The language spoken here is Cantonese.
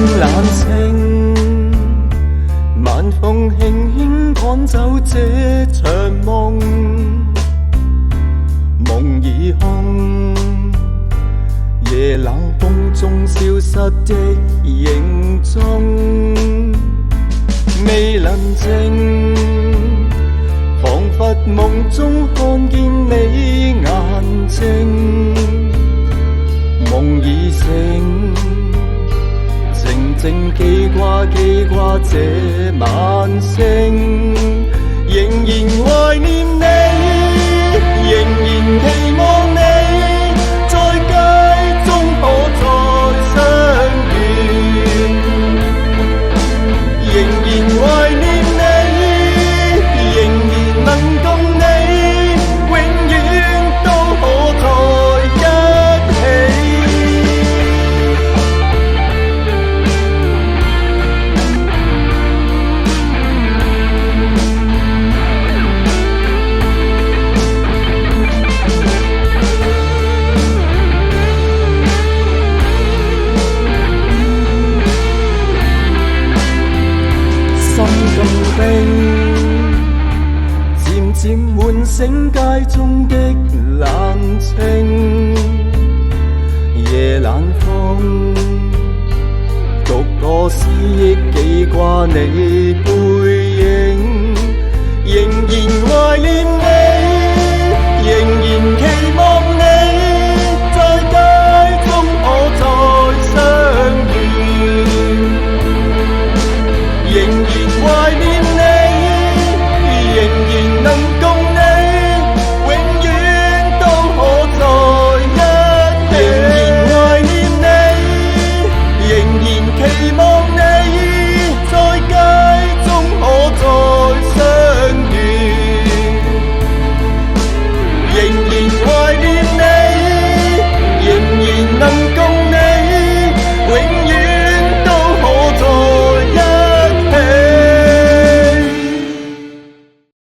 冷清，晚風輕輕趕走這場夢，夢已空，夜冷風中消失的影蹤，未能靜，彷彿夢中看見你眼睛，夢已醒，靜靜記掛這晚星，仍然懷念你，仍然期望你在街中可再相遇，仍然懷念你，仍然能共你永遠都可在一起。心更冰，漸漸喚醒街中的冷清。夜冷風，逐個思憶記掛你背影，仍然懷念你，仍然期望你在街中可再相遇。仍然懷念